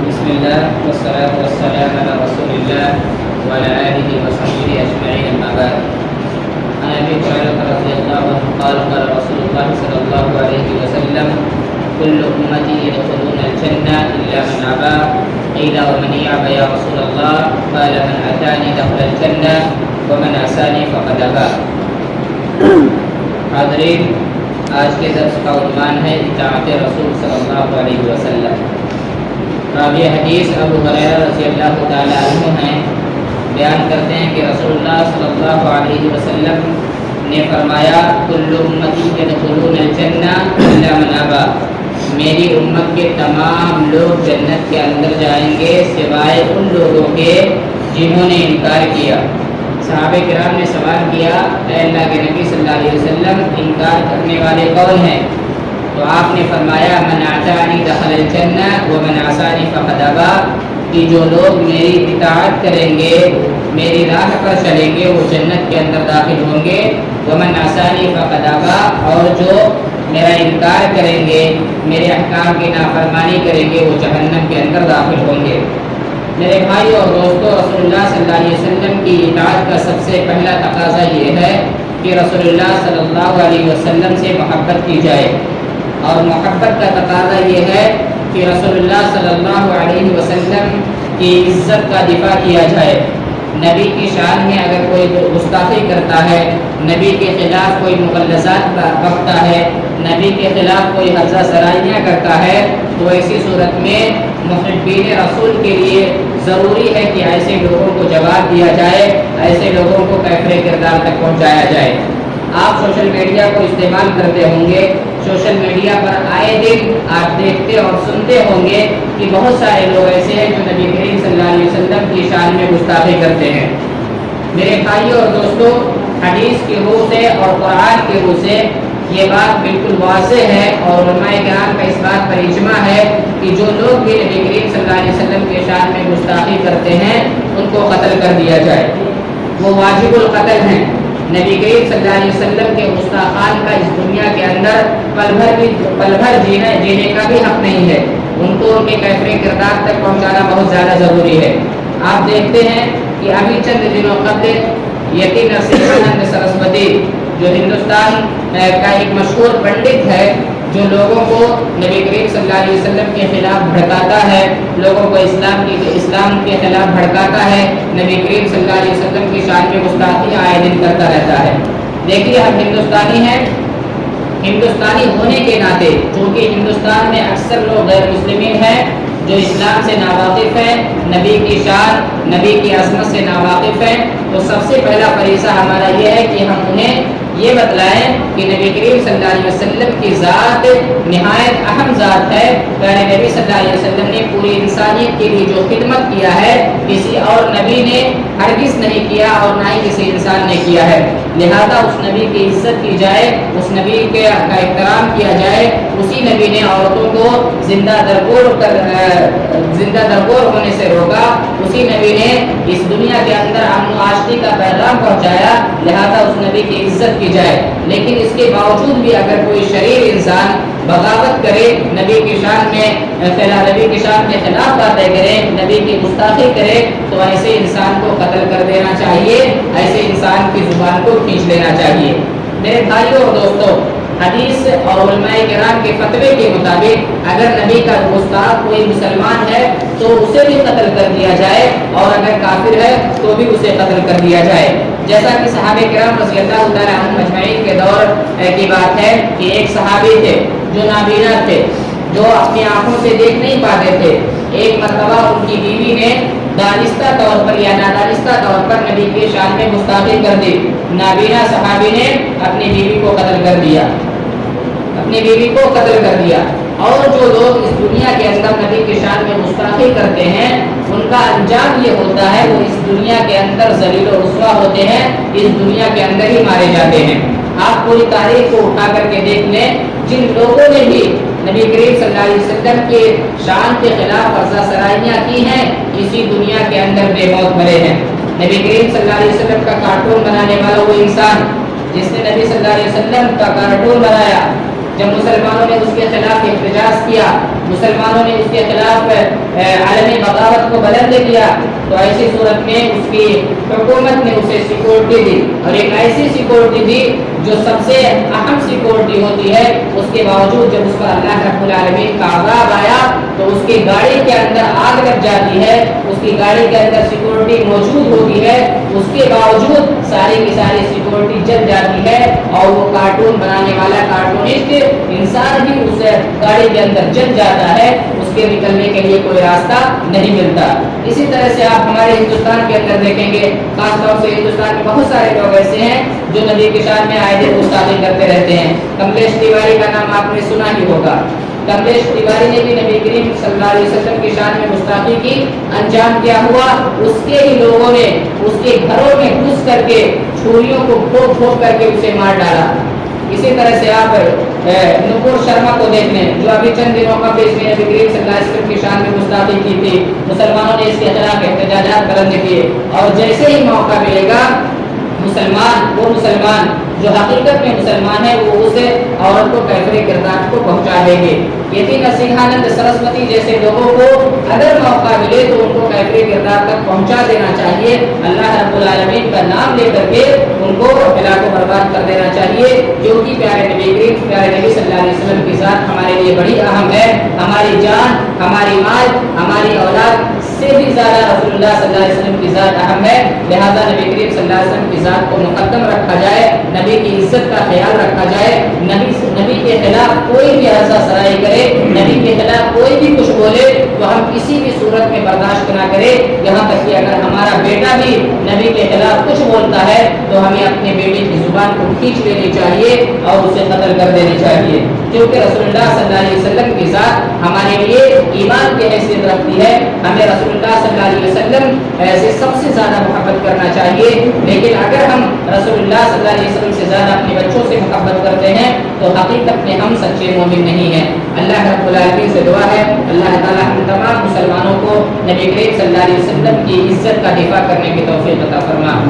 بسم الله والصلاة والسلام على رسول الله وعلى آله وصحبه أجمعين أما بعد. عن أبي هريرة رضي الله عنه قال قال رسول الله صلى الله عليه وسلم كل أمتي يدخلون الجنة إلا من أبى. قيل ومن يأبى يا رسول الله؟ قال من أتاني دخل الجنة ومن عصاني فقد أبى. حاضرین، آج کے درس کا عنوان ہے اطاعت رسول صلی اللہ علیہ وسلم. راوی حدیث ابو ہریرہ رضی اللہ تعالی عنہ ہیں، بیان کرتے ہیں کہ رسول اللہ صلی اللہ علیہ وسلم نے فرمایا کل امتی یدخلون الجنہ الا من ابی، میری امت کے تمام لوگ جنت کے اندر جائیں گے سوائے ان لوگوں کے جنہوں نے انکار کیا. صحابہ کرام نے سوال کیا، اے اللہ کے نبی صلی اللہ علیہ وسلم، انکار کرنے والے کون ہیں؟ تو آپ نے فرمایا من اطاعنی دخل الجنہ ومن عصانی فقد ابی، کہ جو لوگ میری اطاعت کریں گے، میری راہ پر چلیں گے، وہ جنت کے اندر داخل ہوں گے. ومن عصانی فقد ابی، اور جو میرا انکار کریں گے، میرے احکام کی نافرمانی کریں گے، وہ جہنم کے اندر داخل ہوں گے. میرے بھائی اور دوستو، رسول اللہ صلی اللہ علیہ وسلم کی اطاعت کا سب سے پہلا تقاضا یہ ہے کہ رسول اللہ صلی اللہ علیہ وسلم سے محبت کی جائے، اور محبت کا تقاضا یہ ہے کہ رسول اللہ صلی اللہ علیہ وسلم کی عزت کا دفاع کیا جائے. نبی کی شان میں اگر کوئی گستاخی کرتا ہے، نبی کے خلاف کوئی مغلظات بکتا ہے، نبی کے خلاف کوئی حرزہ سرائیاں کرتا ہے، تو ایسی صورت میں محبین رسول کے لیے ضروری ہے کہ ایسے لوگوں کو جواب دیا جائے، ایسے لوگوں کو کیفر کردار تک پہنچایا جائے. آپ سوشل میڈیا کو استعمال کرتے ہوں گے، سوشل میڈیا پر آئے دن آپ دیکھتے اور سنتے ہوں گے کہ بہت سارے لوگ ایسے ہیں جو نبی کریم صلی اللہ علیہ وسلم کی شان میں گستاخی کرتے ہیں. میرے بھائیوں اور دوستوں، حدیث کی روح سے اور قرآن کی روح سے یہ بات بالکل واضح ہے، اور علماء کرام کا اس بات پر اجماع ہے کہ جو لوگ بھی نبی کریم صلی اللہ علیہ وسلم کے شان میں گستاخی کرتے ہیں ان کو قتل کر دیا جائے. وہ واجب القتل ہیں. نبی کریم صلی اللہ علیہ وسلم کے گستاخان کا اس دنیا کے اندر پل بھر جینے کا بھی حق نہیں ہے. ان کو ان کے کیفر کردار تک پہنچانا بہت زیادہ ضروری ہے. آپ دیکھتے ہیں کہ ابھی چند دنوں قبل یتی نرسمہانند سرسوتی، جو ہندوستان کا ایک مشہور پنڈت ہے، جو لوگوں کو نبی کریم صلی اللہ علیہ وسلم کے خلاف بھڑکاتا ہے، لوگوں کو اسلام کے خلاف بھڑکاتا ہے، نبی کریم صلی اللہ علیہ وسلم کی شان میں گستاخی آئے دن کرتا رہتا ہے. دیکھیے، ہم ہندوستانی ہیں، ہندوستانی ہونے کے ناطے چونکہ ہندوستان میں اکثر لوگ غیر مسلمین ہیں جو اسلام سے ناواقف ہیں، نبی کی شان، نبی کی عظمت سے ناواقف ہیں، تو سب سے پہلا فریضہ ہمارا یہ ہے کہ ہم انہیں یہ بتلائیں کہ نبی کریم صلی اللہ علیہ وسلم کی ذات نہایت اہم ذات ہے. پیارے نبی صلی اللہ علیہ وسلم نے پوری انسانیت کے لیے جو خدمت کیا ہے کسی اور نبی نے ہرگز نہیں کیا، اور نہ ہی کسی انسان نے کیا ہے. لہذا اس نبی کی عزت کی جائے، اس نبی کا احترام کیا جائے. اسی نبی نے عورتوں کو زندہ درگور ہونے سے روکا، اسی نبی نے اس دنیا کے اندر امن و آشتی کا پیغام پہنچایا. لہذا اس نبی کی عزت کی جائے. لیکن اس کے باوجود بھی اگر کوئی شریر انسان بغاوت کرے، نبی کی شان کے خلاف باتیں کرے، نبی کی گستاخی کرے، تو ایسے انسان کو قتل کر دینا چاہیے، ایسے انسان کی زبان کو کھینچ لینا چاہیے. میرے بھائیوں اور دوستوں، حدیث اور علماء کرام کے فتوے کے مطابق اگر نبی کا گستاخ کوئی مسلمان ہے تو اسے بھی قتل کر دیا جائے، اور اگر کافر ہے تو بھی اسے قتل کر دیا جائے. جیسا کہ صحابہ کرام رضی اللہ تعالیٰ عنہم اجمعین کے دور کی بات ہے کہ ایک صحابی تھے جو نابینا تھے، جو اپنی آنکھوں سے دیکھ نہیں پاتے تھے. ایک مرتبہ ان کی بیوی نے دانستہ طور پر یا نادانستہ طور پر نبی کی شان میں گستاخی کر دی. نابینا صحابی نے اپنی بیوی کو قتل کر دیا، اپنی بیوی کو قتل کر دیا. اور جو لوگ اس دنیا کے اندر نبی کی شان میں گستاخی کرتے ہیں ان کا انجام یہ ہوتا ہے وہ اس دنیا کے اندر ذلیل و رسوا ہوتے ہیں، اس دنیا کے اندر ہی مارے جاتے ہیں. آپ پوری تاریخ کو اٹھا کر کے دیکھ لیں، جن لوگوں نے بھی نبی کریم صلی اللہ علیہ وسلم کے شان کے خلاف عرضہ سرائیاں کی ہیں، اسی دنیا کے اندر بے موت مرے ہیں. نبی کریم صلی اللہ علیہ وسلم کا کارٹون بنانے والا وہ انسان جس نے نبی صلی اللہ علیہ وسلم کا کارٹون بنایا، جب مسلمانوں نے اس کے خلاف احتجاج کیا، مسلمانوں نے اس کے خلاف کو بلند کیا تو ایسی صورت میں اس کی حکومت نے اسے سیکورٹی دی، اور ایک ایسی سیکورٹی دی جو سب سے اہم سیکورٹی ہوتی ہے، اس کے باوجود جب اس پر اللہ رب العالمین کا عذاب آیا تو اس کی گاڑی کے اندر آگ لگ جاتی ہے، اس کی گاڑی کے اندر سیکورٹی موجود ہوتی ہے، اس کے باوجود ساری کی ساری سیکورٹی جل جاتی ہے، اور وہ کارٹون بنانے والا کارٹونسٹ انسان بھی اس گاڑی کے اندر جل جاتا ہے، اس کے نکلنے کے لیے کوئی راستہ نہیں ملتا۔ اسی طرح سے آپ ہمارے ہندوستان کے اندر دیکھیں گے، خاص طور سے ہندوستان میں بہت سارے لوگ ایسے ہیں جو نبی کی شان میں آئے دن گستاخی کرتے رہتے ہیں۔ کملیش تیواری کا نام آپ نے سنا ہی ہوگا۔ کملیش تیواری نے بھی نبی کریم صلی اللہ علیہ وسلم کی شان میں گستاخی کی، انجام کیا ہوا؟ اس کے ہی لوگوں نے اس کے گھروں میں گھس کر کے چھریوں کو ٹھوک ٹھوک کر کے اسے مار ڈالا۔ اسی طرح سے آپ نپور شرما کو دیکھ لیں، جو ابھی چند دنوں قبل اس نے نبی کریم صلی اللہ علیہ وسلم کی شان میں گستاخی کی تھی، مسلمانوں نے اس کے خلاف احتجاجات بلند کیے، اور جیسے ہی موقع ملے گا وہ مسلمان جو حقیقت میں مسلمان ہے وہ اسے عورت کو کیفر کردار کو پہنچا دیں گے۔ یتی نرسنگھانند سرسوتی جیسے لوگوں کو اگر موقع ملے تو ان کو کیفر کردار تک پہنچا دینا چاہیے، اللہ رب العالمین کا نام لے کر کے ان کو ہلاک و برباد کر دینا چاہیے، جو کہ پیارے نبی صلی اللہ علیہ وسلم کی ذات ہمارے لیے بڑی اہم ہے۔ ہماری جان، ہماری مال، ہماری اولاد سے بھی زیادہ رسول اللہ صلی اللہ علیہ وسلم کی ذات اہم ہے، لہذا نبی کریم صلی اللہ علیہ وسلم کی ذات کو مقدم رکھا جائے، نبی کی عزت کا خیال رکھا جائے، نبی کے خلاف کوئی بھی ایسا سرائی کرے، نبی کے خلاف کوئی بھی کچھ بولے تو ہم کسی بھی صورت میں برداشت نہ کرے، یہاں تک کہ اگر ہمارا بیٹا بھی نبی کے خلاف کچھ بولتا ہے تو ہمیں اپنے بیٹے کی زبان کو کھینچ لینی چاہیے اور اسے قتل کر دینی چاہیے، کیونکہ رسول اللہ صلی اللہ علیہ وسلم کی ذات ہمارے لیے ایمان کی حیثیت رکھتی ہے۔ ہمیں رسول اللہ صلی اللہ علیہ وسلم سے سب سے زیادہ محبت کرنا چاہیے، لیکن اگر ہم رسول اللہ صلی اللہ علیہ وسلم سے زیادہ اپنے بچوں سے محبت کرتے ہیں تو حقیقت میں ہم سچے مومن نہیں ہیں۔ اللہ رب العالمین سے دعا ہے اللہ تعالی ہم تمام مسلمانوں کو نبی کریم صلی اللہ علیہ وسلم کی عزت کا دفاع کرنے کی توفیق عطا فرما۔